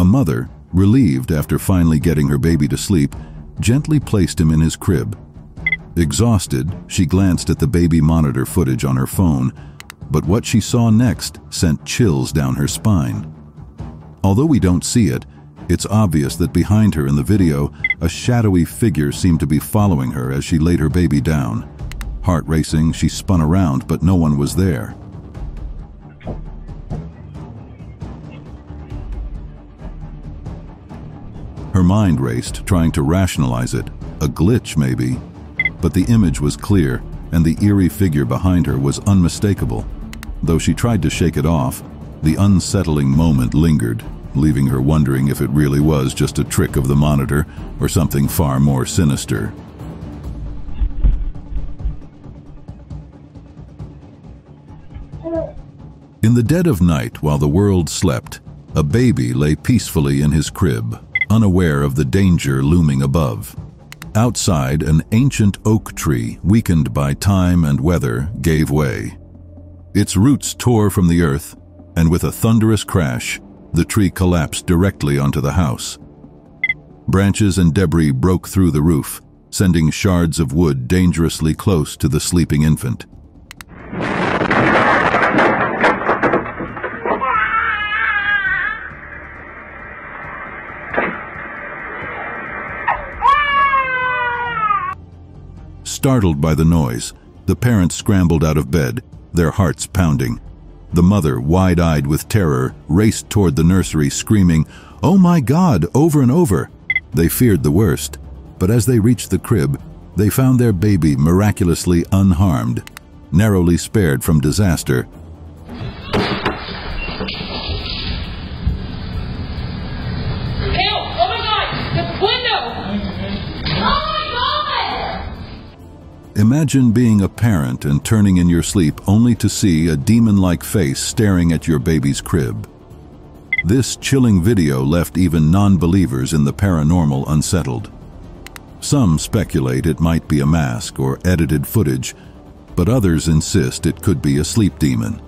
mother, relieved after finally getting her baby to sleep, gently placed him in his crib. Exhausted, she glanced at the baby monitor footage on her phone, but what she saw next sent chills down her spine. Although we don't see it, it's obvious that behind her in the video, a shadowy figure seemed to be following her as she laid her baby down. Heart racing, she spun around, but no one was there. Her mind raced, trying to rationalize it. A glitch, maybe. But the image was clear, and the eerie figure behind her was unmistakable. Though she tried to shake it off, the unsettling moment lingered, leaving her wondering if it really was just a trick of the monitor or something far more sinister. In the dead of night, while the world slept, a baby lay peacefully in his crib, unaware of the danger looming above. Outside, an ancient oak tree, weakened by time and weather, gave way. Its roots tore from the earth, and with a thunderous crash, the tree collapsed directly onto the house. Branches and debris broke through the roof, sending shards of wood dangerously close to the sleeping infant. Startled by the noise, the parents scrambled out of bed, their hearts pounding. The mother, wide-eyed with terror, raced toward the nursery, screaming, "Oh my God!" over and over. They feared the worst, but as they reached the crib, they found their baby miraculously unharmed, narrowly spared from disaster. Imagine being a parent and turning in your sleep only to see a demon-like face staring at your baby's crib. This chilling video left even non-believers in the paranormal unsettled. Some speculate it might be a mask or edited footage, but others insist it could be a sleep demon.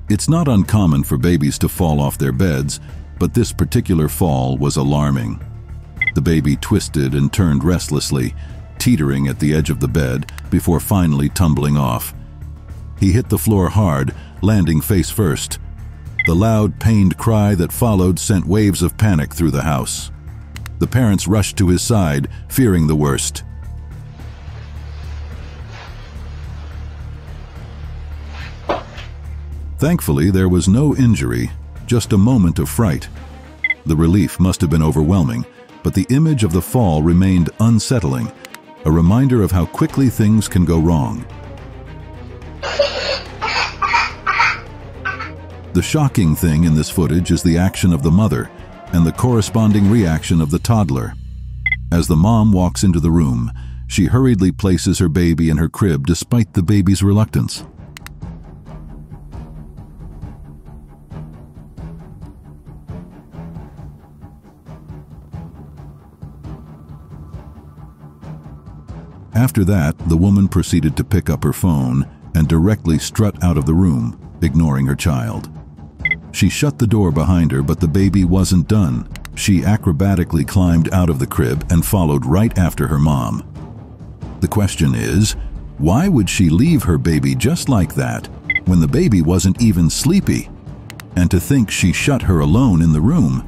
It's not uncommon for babies to fall off their beds, but this particular fall was alarming. The baby twisted and turned restlessly, teetering at the edge of the bed before finally tumbling off. He hit the floor hard, landing face first. The loud, pained cry that followed sent waves of panic through the house. The parents rushed to his side, fearing the worst. Thankfully, there was no injury, just a moment of fright. The relief must have been overwhelming, but the image of the fall remained unsettling, a reminder of how quickly things can go wrong. The shocking thing in this footage is the action of the mother and the corresponding reaction of the toddler. As the mom walks into the room, she hurriedly places her baby in her crib despite the baby's reluctance. After that, the woman proceeded to pick up her phone and directly strut out of the room, ignoring her child. She shut the door behind her, but the baby wasn't done. She acrobatically climbed out of the crib and followed right after her mom. The question is, why would she leave her baby just like that when the baby wasn't even sleepy? And to think she shut her alone in the room.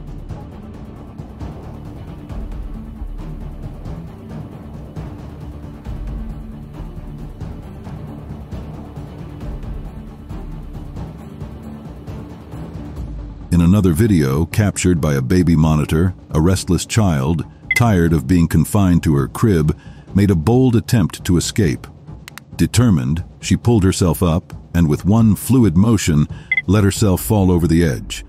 In another video, captured by a baby monitor, a restless child, tired of being confined to her crib, made a bold attempt to escape. Determined, she pulled herself up and with one fluid motion, let herself fall over the edge.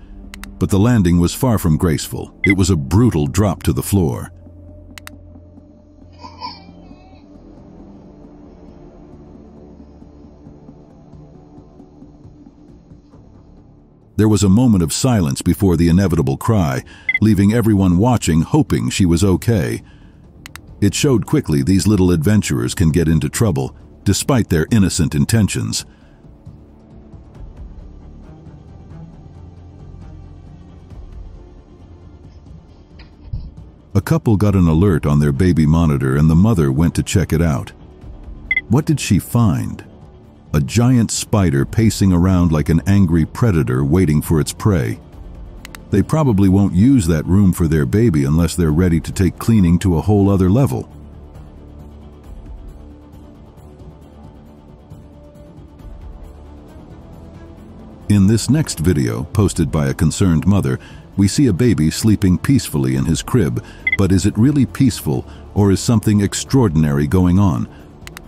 But the landing was far from graceful. It was a brutal drop to the floor. There was a moment of silence before the inevitable cry, leaving everyone watching hoping she was okay. It showed quickly these little adventurers can get into trouble, despite their innocent intentions. A couple got an alert on their baby monitor and the mother went to check it out. What did she find? A giant spider pacing around like an angry predator waiting for its prey. They probably won't use that room for their baby unless they're ready to take cleaning to a whole other level. In this next video, posted by a concerned mother, we see a baby sleeping peacefully in his crib, but is it really peaceful, or is something extraordinary going on?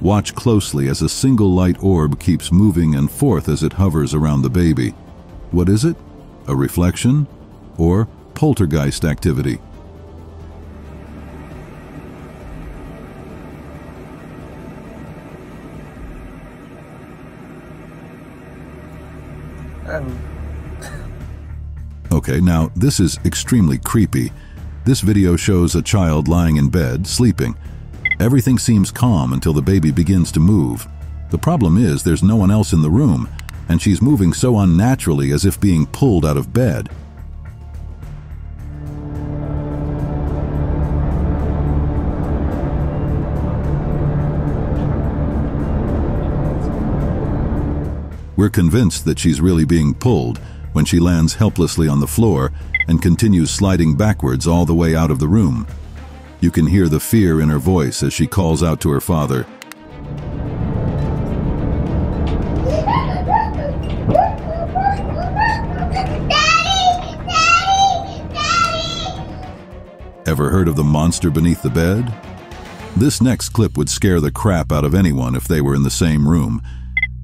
Watch closely as a single light orb keeps moving and forth as it hovers around the baby. What is it? A reflection? Or poltergeist activity? Okay, now this is extremely creepy. This video shows a child lying in bed, sleeping. Everything seems calm until the baby begins to move. The problem is there's no one else in the room, and she's moving so unnaturally as if being pulled out of bed. We're convinced that she's really being pulled when she lands helplessly on the floor and continues sliding backwards all the way out of the room. You can hear the fear in her voice as she calls out to her father. Ever heard of the monster beneath the bed? This next clip would scare the crap out of anyone if they were in the same room.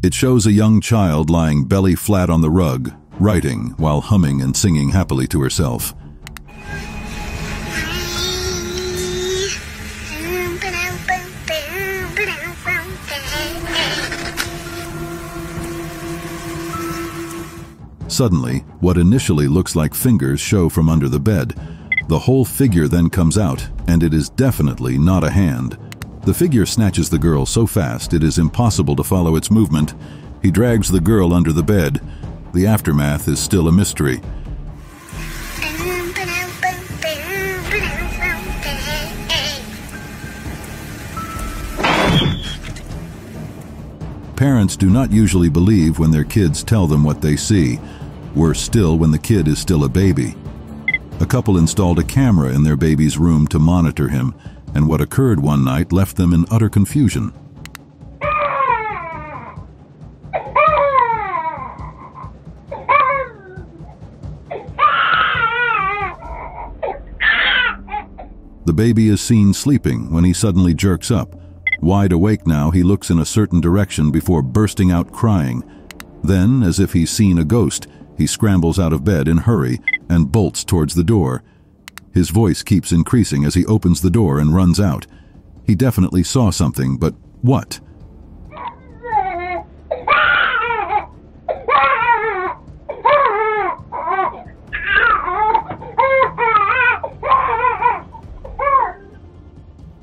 It shows a young child lying belly flat on the rug, writing while humming and singing happily to herself. Suddenly, what initially looks like fingers show from under the bed. The whole figure then comes out, and it is definitely not a hand. The figure snatches the girl so fast it is impossible to follow its movement. He drags the girl under the bed. The aftermath is still a mystery. Parents do not usually believe when their kids tell them what they see. Worse still, when the kid is still a baby. A couple installed a camera in their baby's room to monitor him, and what occurred one night left them in utter confusion. The baby is seen sleeping when he suddenly jerks up. Wide awake now, he looks in a certain direction before bursting out crying. Then, as if he's seen a ghost, he scrambles out of bed in a hurry and bolts towards the door. His voice keeps increasing as he opens the door and runs out. He definitely saw something, but what?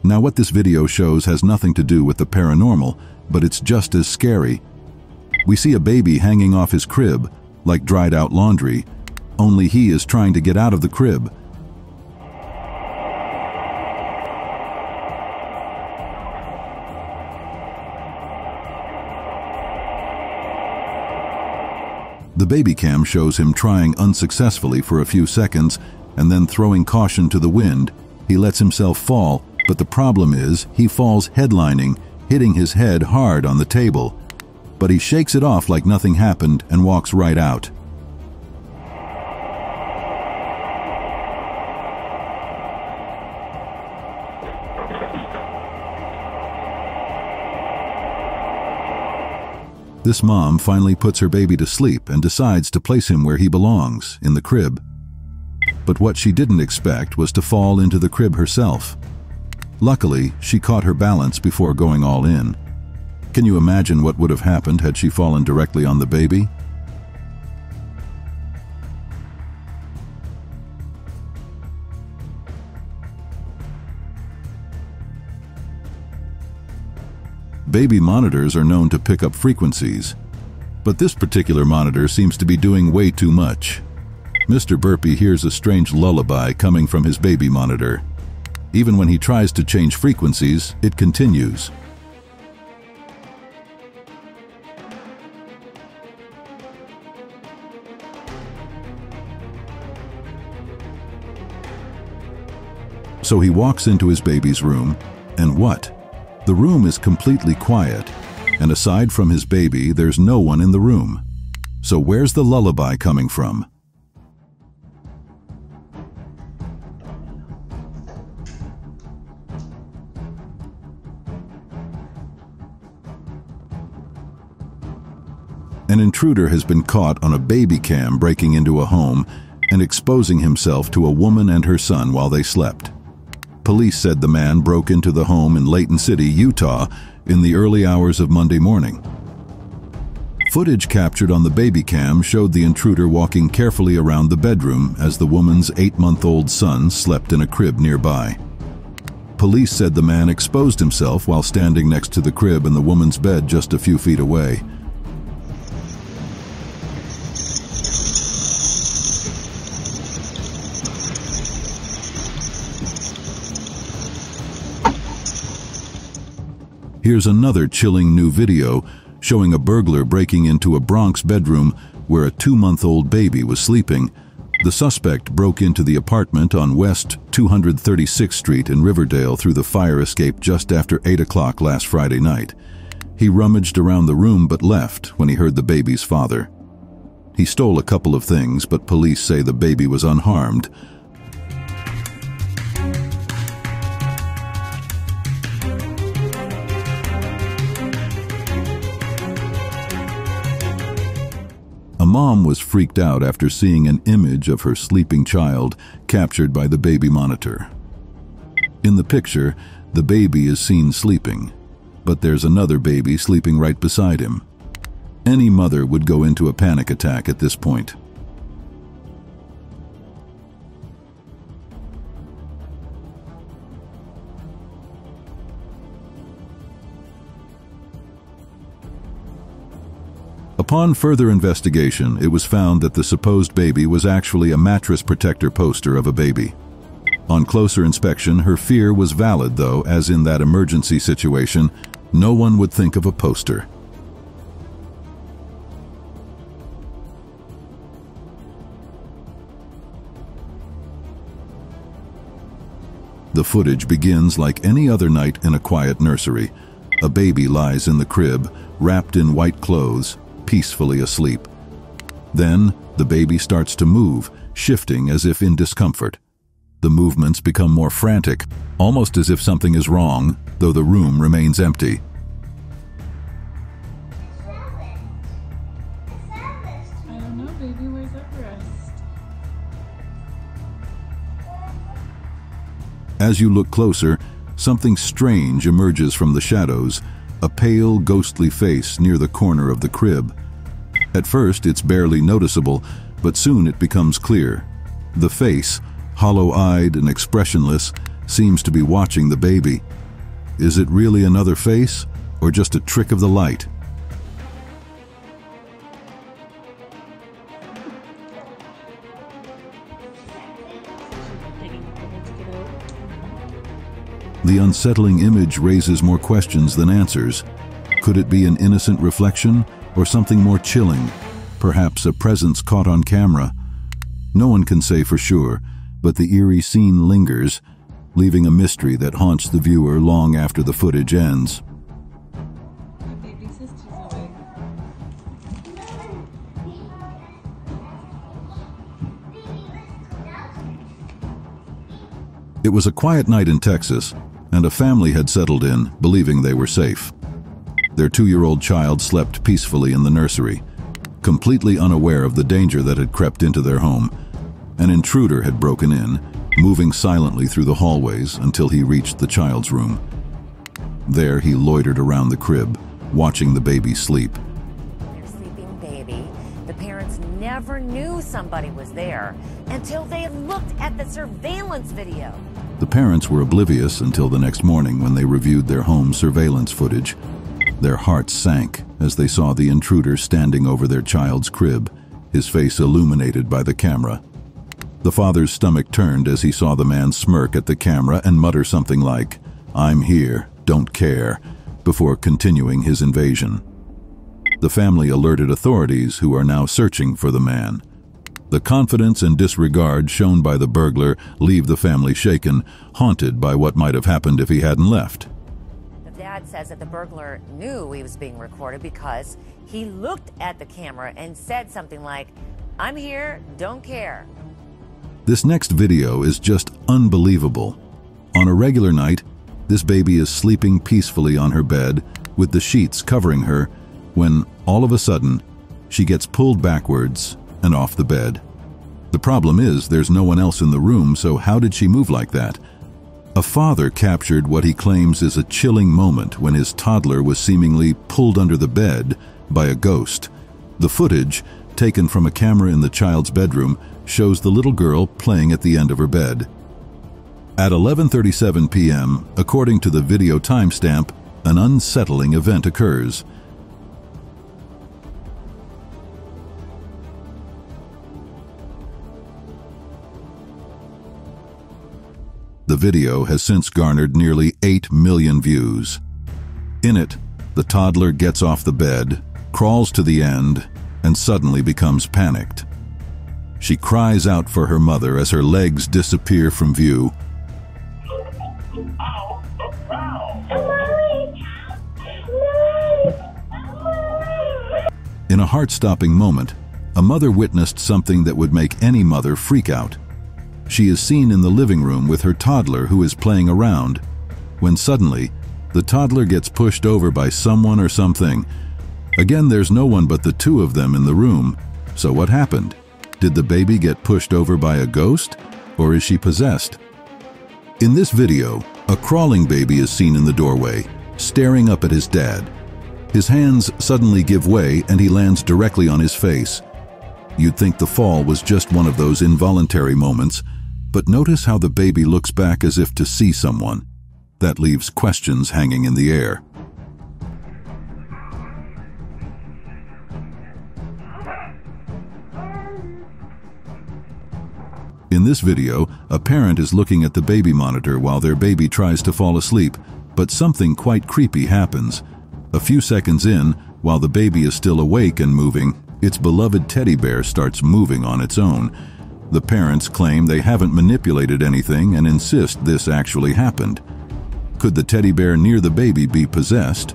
Now, what this video shows has nothing to do with the paranormal, but it's just as scary. We see a baby hanging off his crib, like dried out laundry, only he is trying to get out of the crib. The baby cam shows him trying unsuccessfully for a few seconds, and then throwing caution to the wind, he lets himself fall, but the problem is he falls headlining, hitting his head hard on the table. But he shakes it off like nothing happened and walks right out. This mom finally puts her baby to sleep and decides to place him where he belongs, in the crib. But what she didn't expect was to fall into the crib herself. Luckily, she caught her balance before going all in. Can you imagine what would have happened had she fallen directly on the baby? Baby monitors are known to pick up frequencies, but this particular monitor seems to be doing way too much. Mr. Burpee hears a strange lullaby coming from his baby monitor. Even when he tries to change frequencies, it continues. So he walks into his baby's room, and what? The room is completely quiet, and aside from his baby, there's no one in the room. So where's the lullaby coming from? An intruder has been caught on a baby cam breaking into a home and exposing himself to a woman and her son while they slept. Police said the man broke into the home in Layton City, Utah, in the early hours of Monday morning. Footage captured on the baby cam showed the intruder walking carefully around the bedroom as the woman's 8-month-old son slept in a crib nearby. Police said the man exposed himself while standing next to the crib and the woman's bed just a few feet away. Here's another chilling new video showing a burglar breaking into a Bronx bedroom where a 2-month-old baby was sleeping. The suspect broke into the apartment on West 236th Street in Riverdale through the fire escape just after 8 o'clock last Friday night. He rummaged around the room but left when he heard the baby's father. He stole a couple of things, but police say the baby was unharmed. A mom was freaked out after seeing an image of her sleeping child captured by the baby monitor. In the picture, the baby is seen sleeping, but there's another baby sleeping right beside him. Any mother would go into a panic attack at this point. Upon further investigation, it was found that the supposed baby was actually a mattress protector poster of a baby. On closer inspection, her fear was valid though, as in that emergency situation, no one would think of a poster. The footage begins like any other night in a quiet nursery. A baby lies in the crib, wrapped in white clothes, peacefully asleep. Then, the baby starts to move, shifting as if in discomfort. The movements become more frantic, almost as if something is wrong, though the room remains empty. I don't know, baby, where's Everest? As you look closer, something strange emerges from the shadows, a pale, ghostly face near the corner of the crib. At first, it's barely noticeable, but soon it becomes clear. The face, hollow-eyed and expressionless, seems to be watching the baby. Is it really another face, or just a trick of the light? The unsettling image raises more questions than answers. Could it be an innocent reflection, or something more chilling? Perhaps a presence caught on camera? No one can say for sure, but the eerie scene lingers, leaving a mystery that haunts the viewer long after the footage ends. My baby sister's awake. It was a quiet night in Texas, and a family had settled in, believing they were safe. Their 2-year-old child slept peacefully in the nursery, completely unaware of the danger that had crept into their home. An intruder had broken in, moving silently through the hallways until he reached the child's room. There he loitered around the crib, watching the baby sleep. Their sleeping baby. The parents never knew somebody was there until they looked at the surveillance video. The parents were oblivious until the next morning when they reviewed their home surveillance footage. Their hearts sank as they saw the intruder standing over their child's crib, his face illuminated by the camera. The father's stomach turned as he saw the man smirk at the camera and mutter something like, "I'm here, don't care," before continuing his invasion. The family alerted authorities, who are now searching for the man. The confidence and disregard shown by the burglar leave the family shaken, haunted by what might have happened if he hadn't left. The dad says that the burglar knew he was being recorded because he looked at the camera and said something like, "I'm here, don't care." This next video is just unbelievable. On a regular night, this baby is sleeping peacefully on her bed with the sheets covering her when, all of a sudden, she gets pulled backwards and off the bed. The problem is there's no one else in the room, so how did she move like that? A father captured what he claims is a chilling moment when his toddler was seemingly pulled under the bed by a ghost. The footage, taken from a camera in the child's bedroom, shows the little girl playing at the end of her bed. At 11:37 p.m., according to the video timestamp, an unsettling event occurs. The video has since garnered nearly 8 million views. In it, the toddler gets off the bed, crawls to the end, and suddenly becomes panicked. She cries out for her mother as her legs disappear from view. In a heart-stopping moment, a mother witnessed something that would make any mother freak out. She is seen in the living room with her toddler who is playing around, when suddenly, the toddler gets pushed over by someone or something. Again, there's no one but the two of them in the room. So what happened? Did the baby get pushed over by a ghost, or is she possessed? In this video, a crawling baby is seen in the doorway, staring up at his dad. His hands suddenly give way and he lands directly on his face. You'd think the fall was just one of those involuntary moments, but notice how the baby looks back as if to see someone. That leaves questions hanging in the air. In this video, a parent is looking at the baby monitor while their baby tries to fall asleep, but something quite creepy happens. A few seconds in, while the baby is still awake and moving, its beloved teddy bear starts moving on its own. The parents claim they haven't manipulated anything and insist this actually happened. Could the teddy bear near the baby be possessed?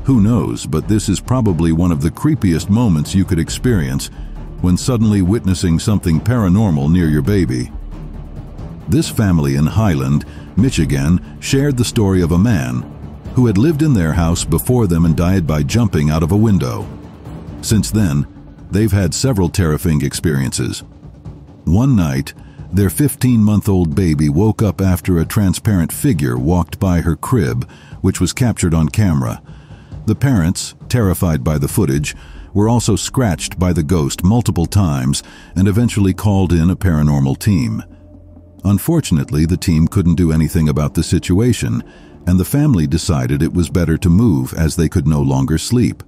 Who knows, but this is probably one of the creepiest moments you could experience when suddenly witnessing something paranormal near your baby. This family in Highland, Michigan, shared the story of a man who had lived in their house before them and died by jumping out of a window. Since then, they've had several terrifying experiences. One night, their 15-month-old baby woke up after a transparent figure walked by her crib, which was captured on camera. The parents, terrified by the footage, were also scratched by the ghost multiple times and eventually called in a paranormal team. Unfortunately, the team couldn't do anything about the situation, and the family decided it was better to move as they could no longer sleep.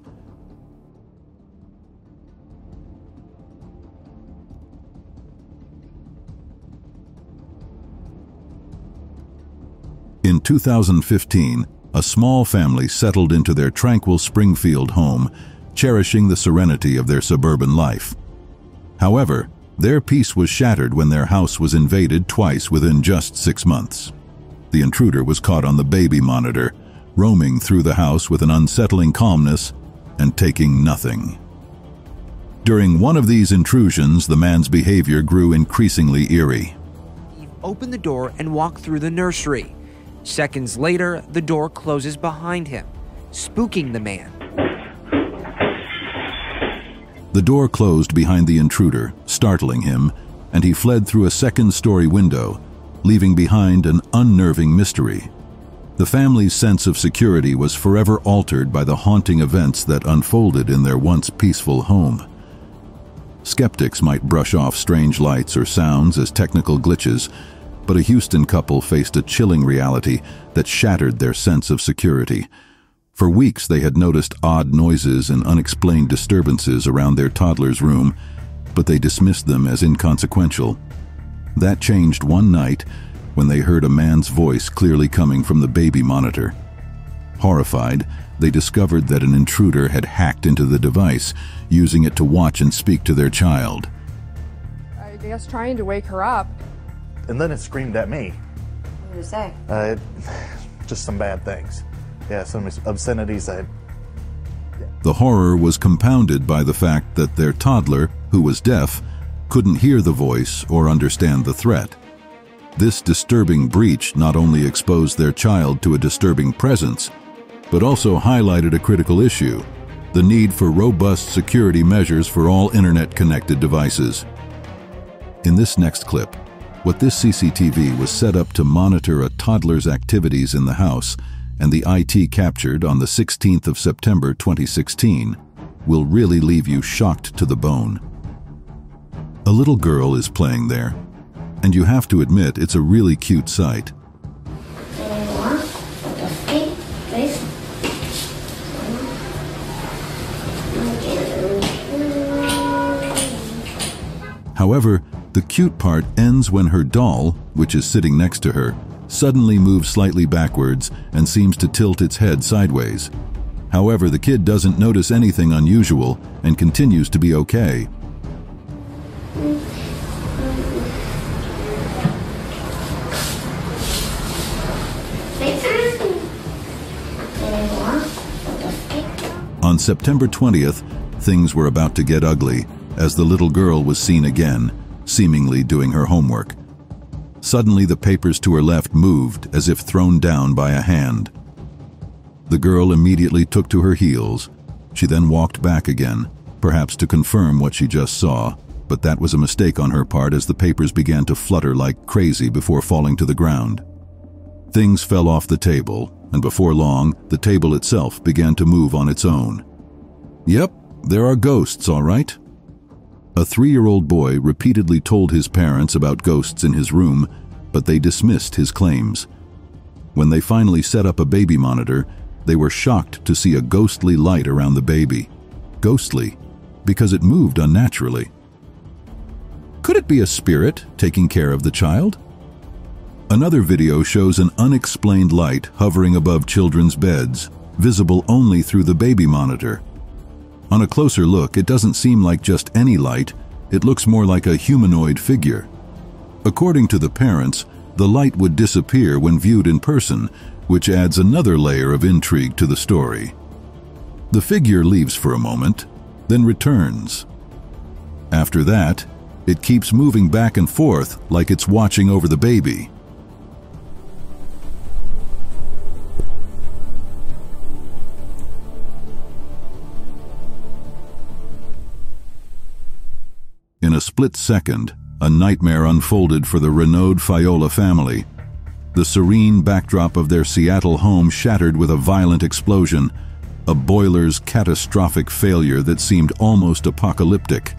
In 2015, a small family settled into their tranquil Springfield home, cherishing the serenity of their suburban life. However, their peace was shattered when their house was invaded twice within just 6 months. The intruder was caught on the baby monitor, roaming through the house with an unsettling calmness and taking nothing. During one of these intrusions, the man's behavior grew increasingly eerie. You open the door and walk through the nursery. Seconds later, the door closes behind him, spooking the man. The door closed behind the intruder, startling him, and he fled through a second-story window, leaving behind an unnerving mystery. The family's sense of security was forever altered by the haunting events that unfolded in their once peaceful home. Skeptics might brush off strange lights or sounds as technical glitches, but a Houston couple faced a chilling reality that shattered their sense of security. For weeks they had noticed odd noises and unexplained disturbances around their toddler's room, but they dismissed them as inconsequential. That changed one night when they heard a man's voice clearly coming from the baby monitor. Horrified, they discovered that an intruder had hacked into the device, using it to watch and speak to their child. I guess trying to wake her up. And then it screamed at me. What did it say? Just some bad things. Yeah, some obscenities. The horror was compounded by the fact that their toddler, who was deaf, couldn't hear the voice or understand the threat. This disturbing breach not only exposed their child to a disturbing presence, but also highlighted a critical issue: the need for robust security measures for all internet-connected devices. In this next clip, what this CCTV was set up to monitor a toddler's activities in the house, and the IT captured on the 16th of September 2016, will really leave you shocked to the bone. A little girl is playing there, and you have to admit it's a really cute sight. However, the cute part ends when her doll, which is sitting next to her, suddenly moves slightly backwards and seems to tilt its head sideways. However, the kid doesn't notice anything unusual and continues to be okay. On September 20th, things were about to get ugly, as the little girl was seen again, seemingly doing her homework. Suddenly, the papers to her left moved as if thrown down by a hand. The girl immediately took to her heels. She then walked back again, perhaps to confirm what she just saw, but that was a mistake on her part as the papers began to flutter like crazy before falling to the ground. Things fell off the table, and before long, the table itself began to move on its own. Yep, there are ghosts, all right. A 3-year-old boy repeatedly told his parents about ghosts in his room, but they dismissed his claims. When they finally set up a baby monitor, they were shocked to see a ghostly light around the baby. Ghostly, because it moved unnaturally. Could it be a spirit taking care of the child? Another video shows an unexplained light hovering above children's beds, visible only through the baby monitor. On a closer look, it doesn't seem like just any light, it looks more like a humanoid figure. According to the parents, the light would disappear when viewed in person, which adds another layer of intrigue to the story. The figure leaves for a moment, then returns. After that, it keeps moving back and forth like it's watching over the baby. In a split second, a nightmare unfolded for the Renaud Fayolle family. The serene backdrop of their Seattle home shattered with a violent explosion, a boiler's catastrophic failure that seemed almost apocalyptic.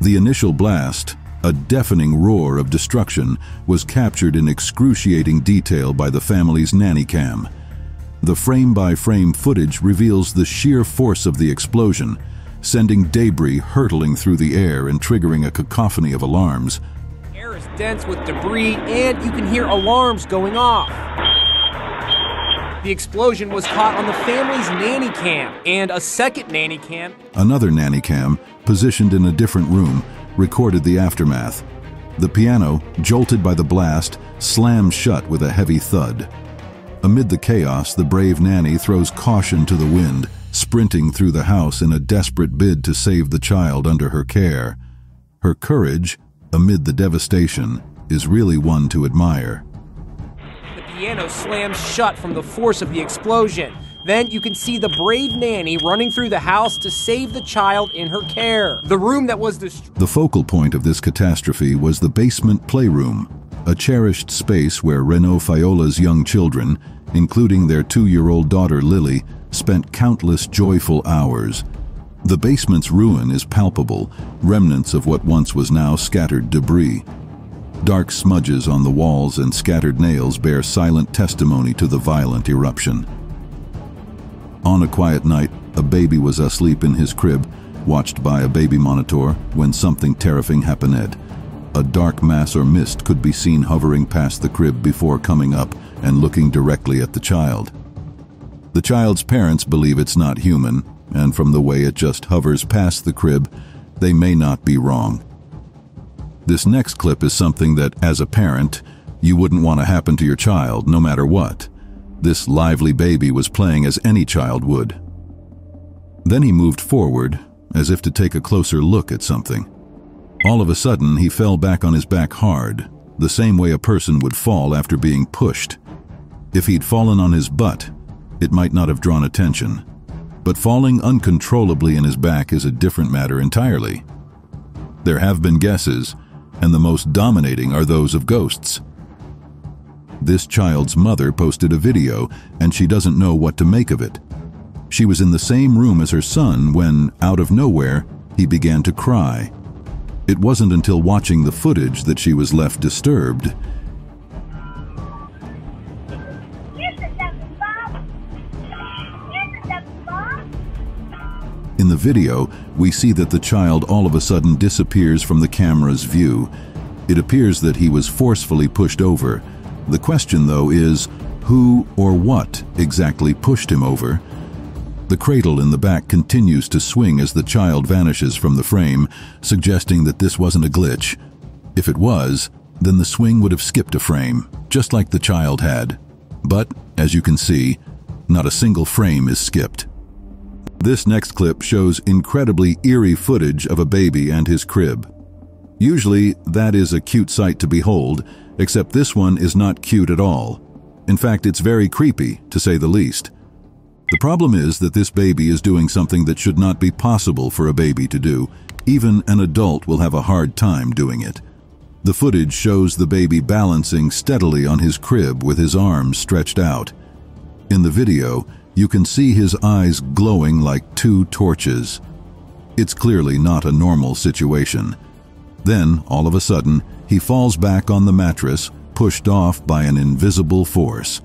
The initial blast, a deafening roar of destruction, was captured in excruciating detail by the family's nanny cam. The frame-by-frame footage reveals the sheer force of the explosion, sending debris hurtling through the air and triggering a cacophony of alarms. The air is dense with debris, and you can hear alarms going off. The explosion was caught on the family's nanny cam, and a second nanny cam. Another nanny cam, positioned in a different room, recorded the aftermath. The piano, jolted by the blast, slammed shut with a heavy thud. Amid the chaos, the brave nanny throws caution to the wind, sprinting through the house in a desperate bid to save the child under her care. Her courage, amid the devastation, is really one to admire. The piano slams shut from the force of the explosion. Then you can see the brave nanny running through the house to save the child in her care. The room that was destroyed. The focal point of this catastrophe was the basement playroom, a cherished space where Renaud Fayolle's young children, including their 2-year-old daughter Lily, spent countless joyful hours. The basement's ruin is palpable, remnants of what once was now scattered debris. Dark smudges on the walls and scattered nails bear silent testimony to the violent eruption. On a quiet night, a baby was asleep in his crib, watched by a baby monitor, when something terrifying happened. A dark mass or mist could be seen hovering past the crib before coming up and looking directly at the child. The child's parents believe it's not human, and from the way it just hovers past the crib, they may not be wrong. This next clip is something that, as a parent, you wouldn't want to happen to your child, no matter what. This lively baby was playing as any child would. Then he moved forward, as if to take a closer look at something. All of a sudden, he fell back on his back hard, the same way a person would fall after being pushed. If he'd fallen on his butt, it might not have drawn attention. But falling uncontrollably in his back is a different matter entirely. There have been guesses, and the most dominating are those of ghosts. This child's mother posted a video, and she doesn't know what to make of it. She was in the same room as her son when, out of nowhere, he began to cry. It wasn't until watching the footage that she was left disturbed. In the video, we see that the child all of a sudden disappears from the camera's view. It appears that he was forcefully pushed over. The question, though, is who or what exactly pushed him over? The cradle in the back continues to swing as the child vanishes from the frame, suggesting that this wasn't a glitch. If it was, then the swing would have skipped a frame, just like the child had. But, as you can see, not a single frame is skipped. This next clip shows incredibly eerie footage of a baby and his crib. Usually, that is a cute sight to behold, except this one is not cute at all. In fact, it's very creepy, to say the least. The problem is that this baby is doing something that should not be possible for a baby to do. Even an adult will have a hard time doing it. The footage shows the baby balancing steadily on his crib with his arms stretched out. In the video, you can see his eyes glowing like two torches. It's clearly not a normal situation. Then, all of a sudden, he falls back on the mattress, pushed off by an invisible force.